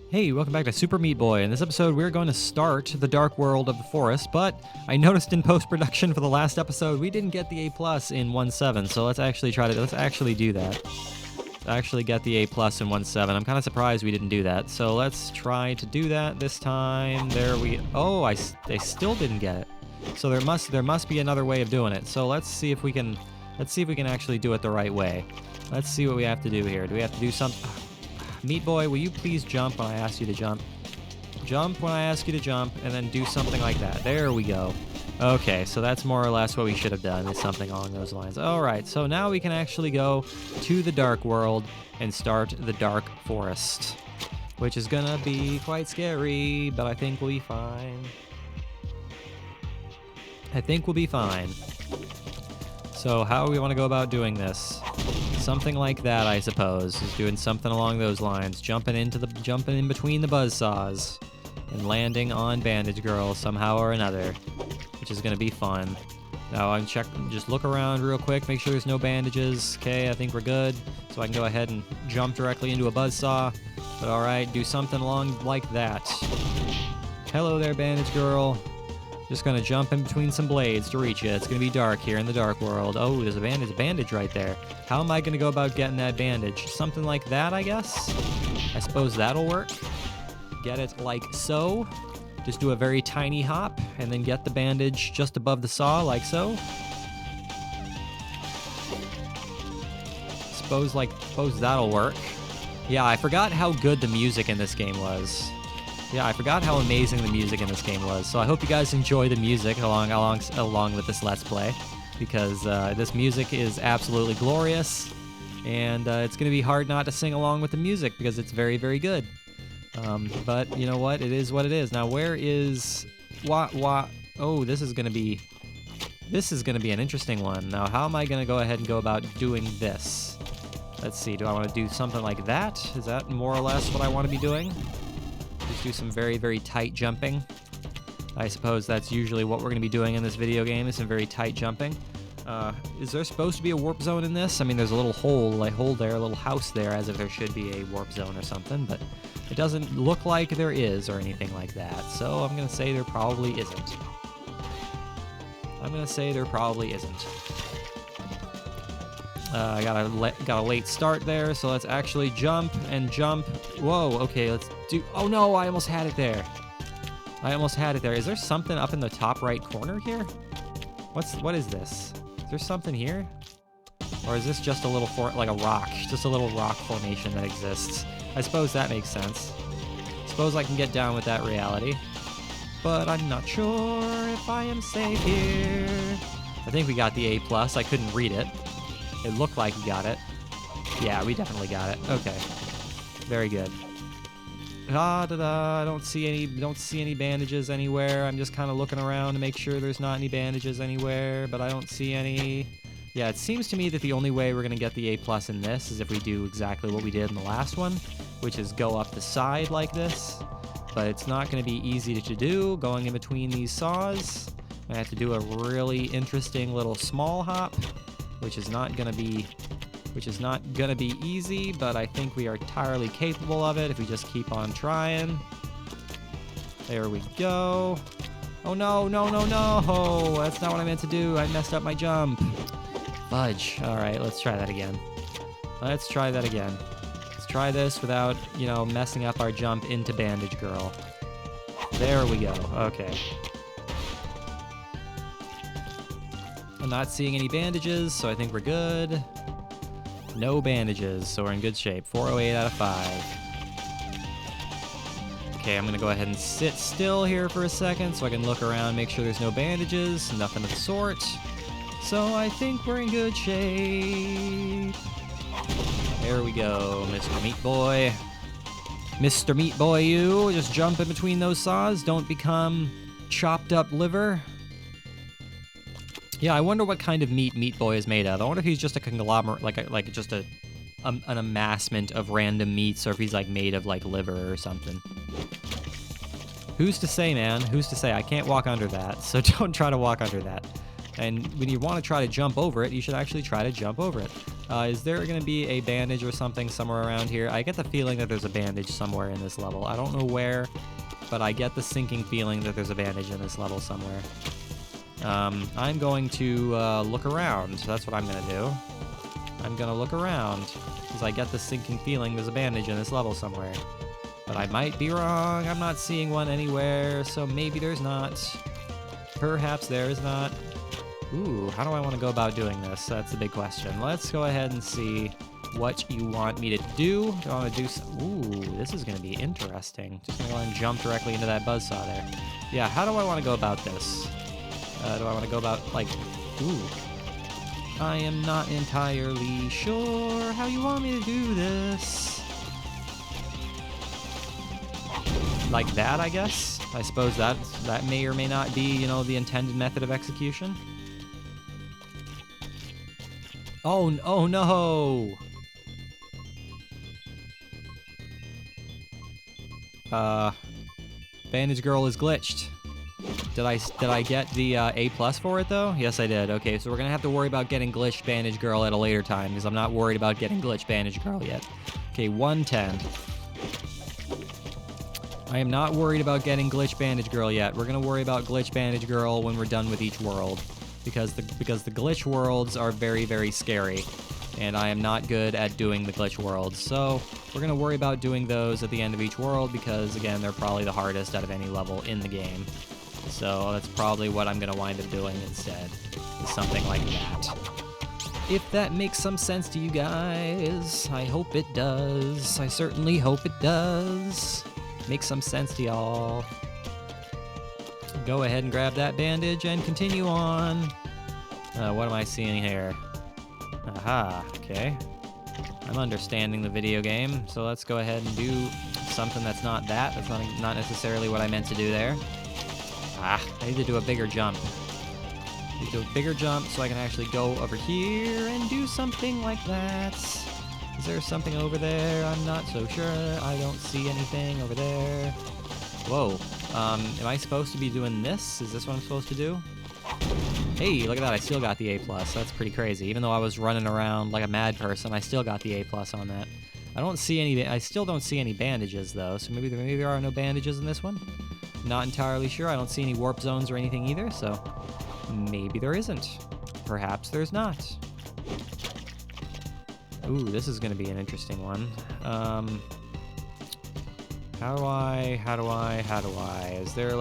Hey, welcome back to Super Meat Boy. In this episode, we're going to start the dark world of the forest, but I noticed in post-production for the last episode, we didn't get the A+ in 1.7, so let's actually do that. Let's actually get the A+ in 1.7. I'm kind of surprised we didn't do that, so let's try to do that this time. Oh, they still didn't get it. So there must be another way of doing it. So let's see if we can actually do it the right way. Let's see what we have to do here. Do we have to do something? Meat Boy, will you please jump when I ask you to jump? Jump when I ask you to jump, and then do something like that. There we go. Okay, so that's more or less what we should have done, is something along those lines. Alright, so now we can actually go to the dark world and start the dark forest, which is gonna be quite scary, but I think we'll be fine. I think we'll be fine. So how do we want to go about doing this? Something like that, I suppose. Is doing something along those lines. Jumping in between the buzzsaws and landing on Bandage Girl somehow or another, which is gonna be fun. Now just look around real quick, make sure there's no bandages. Okay, I think we're good. So I can go ahead and jump directly into a buzzsaw. But alright, do something along like that. Hello there, Bandage Girl. Just gonna jump in between some blades to reach it. It's gonna be dark here in the dark world. Oh, there's a bandage right there. How am I gonna go about getting that bandage? Something like that, I guess? I suppose that'll work. Get it like so. Just do a very tiny hop, and then get the bandage just above the saw, like so. Suppose that'll work. Yeah, I forgot how good the music in this game was. Yeah, I forgot how amazing the music in this game was. So I hope you guys enjoy the music along with this Let's Play, because this music is absolutely glorious, and it's going to be hard not to sing along with the music because it's very, very good. But you know what? It is what it is. Now, where is what? Oh, this is going to be an interesting one. Now, how am I going to go ahead and go about doing this? Let's see. Do I want to do something like that? Is that more or less what I want to be doing? Just do some very, very tight jumping. I suppose that's usually what we're going to be doing in this video game, is some very tight jumping. Is there supposed to be a warp zone in this? I mean, there's a little hole there, a little house there, as if there should be a warp zone or something, but it doesn't look like there is or anything like that, so I'm going to say there probably isn't. I got a late start there, so let's actually jump and jump. Whoa, okay, let's do... Oh no, I almost had it there. Is there something up in the top right corner here? What is this? Is there something here? Or is this just a little like a rock? Just a little rock formation that exists? I suppose that makes sense. Suppose I can get down with that reality. But I'm not sure if I am safe here. I think we got the A+. I couldn't read it. It looked like we got it. Yeah, we definitely got it. Okay. Very good. I don't see any bandages anywhere. I'm just kind of looking around to make sure there's not any bandages anywhere, but I don't see any. Yeah, it seems to me that the only way we're going to get the A+ in this is if we do exactly what we did in the last one, which is go up the side like this. But it's not going to be easy to do going in between these saws. I have to do a really interesting little small hop, which is not gonna be easy, but I think we are entirely capable of it if we just keep on trying. There we go. Oh no, no, no, no! That's not what I meant to do. I messed up my jump. Fudge. Alright, let's try that again. Let's try this without, messing up our jump into Bandage Girl. There we go. Okay. I'm not seeing any bandages, so I think we're good. No bandages, so we're in good shape. 408 out of 5. Okay, I'm gonna go ahead and sit still here for a second so I can look around, make sure there's no bandages, nothing of the sort. So I think we're in good shape. There we go, Mr. Meat Boy. Mr. Meat Boy, you just jump in between those saws. Don't become chopped up liver. Yeah, I wonder what kind of Meat Boy is made of. I wonder if he's just a conglomerate, like just an amassment of random meats, or if he's like made of like liver or something. Who's to say, man? Who's to say? I can't walk under that, so don't try to walk under that. And when you want to try to jump over it, you should actually try to jump over it. Is there going to be a bandage or something somewhere around here? I get the feeling that there's a bandage somewhere in this level. I don't know where, but I get the sinking feeling that there's a bandage in this level somewhere. I'm going to look around. That's what I'm going to do. I'm going to look around because I get the sinking feeling there's a bandage in this level somewhere. But I might be wrong. I'm not seeing one anywhere, so maybe there's not. Perhaps there is not. Ooh, how do I want to go about doing this? That's a big question. Let's go ahead and see what you want me to do. Do I want to do ooh, this is going to be interesting. Just going to go ahead and jump directly into that buzzsaw there. Yeah, how do I want to go about this? Do I want to go about, like, ooh. I am not entirely sure how you want me to do this. Like that, I guess? I suppose that may or may not be, you know, the intended method of execution. Oh no! Bandage Girl is glitched. Did I get the A+ for it though? Yes, I did. Okay, so we're gonna have to worry about getting glitched Bandage Girl at a later time because I'm not worried about getting glitched Bandage Girl yet. Okay, 110. I am not worried about getting glitch Bandage Girl yet. We're gonna worry about glitch Bandage Girl when we're done with each world, because the glitch worlds are very, very scary, and I am not good at doing the glitch worlds. So we're gonna worry about doing those at the end of each world because, again, they're probably the hardest out of any level in the game. So that's probably what I'm gonna wind up doing instead, is something like that. If that makes some sense to you guys, I hope it does. I certainly hope it does. Make some sense to y'all. Go ahead and grab that bandage and continue on. What am I seeing here? Aha, okay. I'm understanding the video game, so let's go ahead and do something that's not that. That's not necessarily what I meant to do there. Ah, I need to do a bigger jump. I need to do a bigger jump so I can actually go over here and do something like that. Is there something over there? I'm not so sure. I don't see anything over there. Whoa. Am I supposed to be doing this? Is this what I'm supposed to do? Hey, look at that. I still got the A+. That's pretty crazy. Even though I was running around like a mad person, I still got the A+ on that. I still don't see any bandages, though. So maybe there are no bandages in this one? Not entirely sure. I don't see any warp zones or anything either, so maybe there isn't. Perhaps there's not. Ooh, this is going to be an interesting one. How do I? Is there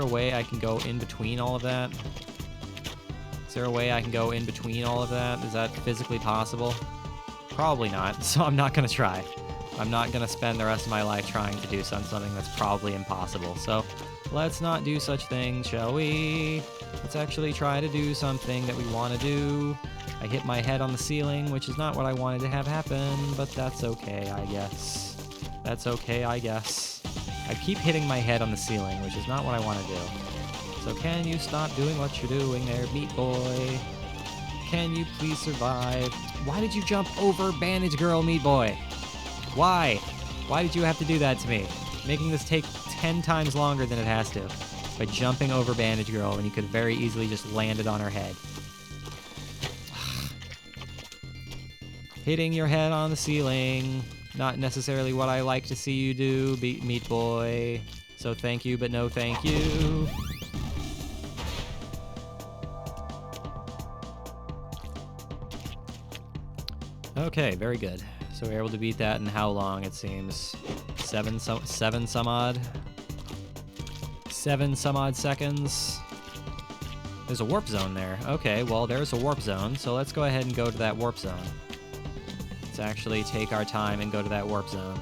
a way I can go in between all of that? Is that physically possible? Probably not, so I'm not going to try. I'm not going to spend the rest of my life trying to do something that's probably impossible. So let's not do such things, shall we? Let's actually try to do something that we want to do. I hit my head on the ceiling, which is not what I wanted to have happen, but that's okay, I guess. I keep hitting my head on the ceiling, which is not what I want to do. So can you stop doing what you're doing there, Meat Boy? Can you please survive? Why did you jump over Bandage Girl, Meat Boy? Why? Why did you have to do that to me? Making this take 10 times longer than it has to. By jumping over Bandage Girl when you could very easily just land it on her head. Hitting your head on the ceiling. Not necessarily what I like to see you do, Meat Boy. So thank you, but no thank you. Okay, very good. So we're able to beat that in how long, it seems? 7 some odd seconds. There's a warp zone there. Okay, well, there's a warp zone, so let's go ahead and go to that warp zone. Let's actually take our time and go to that warp zone.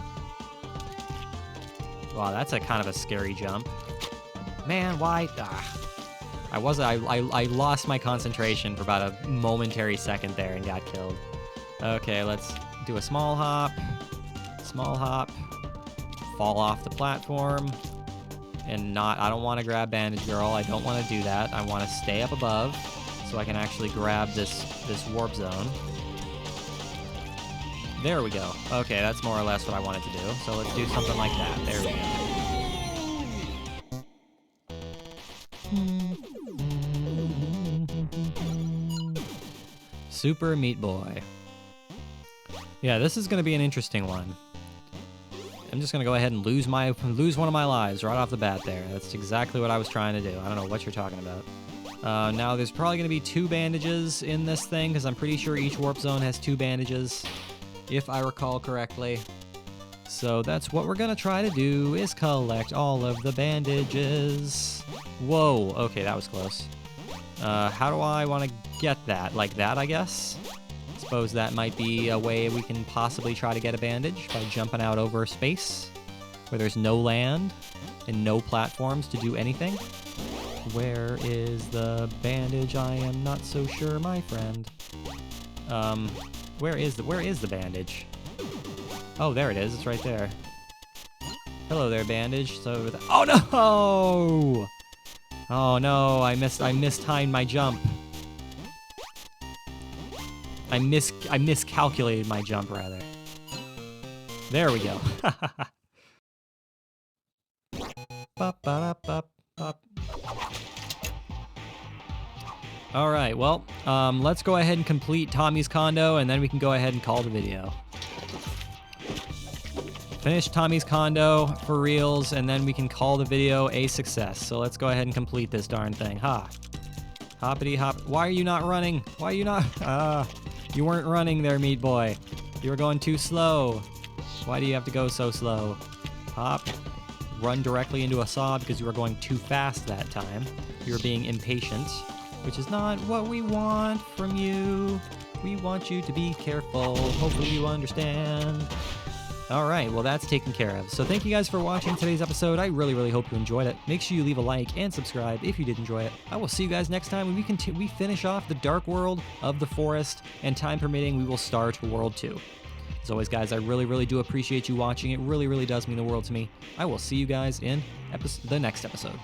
Wow, that's a kind of a scary jump. Man, why? I lost my concentration for about a momentary second there and got killed. Okay, let's do a small hop. Fall off the platform. And I don't want to grab Bandage Girl. I don't want to do that. I want to stay up above so I can actually grab this warp zone. There we go. Okay, that's more or less what I wanted to do. So let's do something like that. There we go. Super Meat Boy. Yeah, this is going to be an interesting one. I'm just going to go ahead and lose one of my lives right off the bat there. That's exactly what I was trying to do. I don't know what you're talking about. Now, there's probably going to be 2 bandages in this thing, because I'm pretty sure each warp zone has 2 bandages, if I recall correctly. So that's what we're going to try to do, is collect all of the bandages. Whoa, okay, that was close. How do I want to get that? Like that, I guess? Suppose that might be a way we can possibly try to get a bandage, by jumping out over space, where there's no land and no platforms to do anything. Where is the bandage? I am not so sure, my friend. Where is the bandage? Oh, there it is. It's right there. Hello there, bandage. So, oh no! Oh no! I mistimed my jump. I miscalculated my jump, rather. There we go. All right, well, let's go ahead and complete Tommy's condo, and then we can go ahead and call the video. Finish Tommy's condo for reals, and then we can call the video a success. So let's go ahead and complete this darn thing. Ha. Hoppity hop. Why are you not running? Why are you not? You weren't running there, Meat Boy. You were going too slow. Why do you have to go so slow? Hop. Run directly into a saw because you were going too fast that time. You were being impatient, which is not what we want from you. We want you to be careful. Hopefully you understand. All right, well, that's taken care of. So thank you guys for watching today's episode. I really, really hope you enjoyed it. Make sure you leave a like and subscribe if you did enjoy it. I will see you guys next time when we finish off the dark world of the forest, and time permitting, we will start World 2. As always, guys, I really, really do appreciate you watching. It really, really does mean the world to me. I will see you guys in the next episode.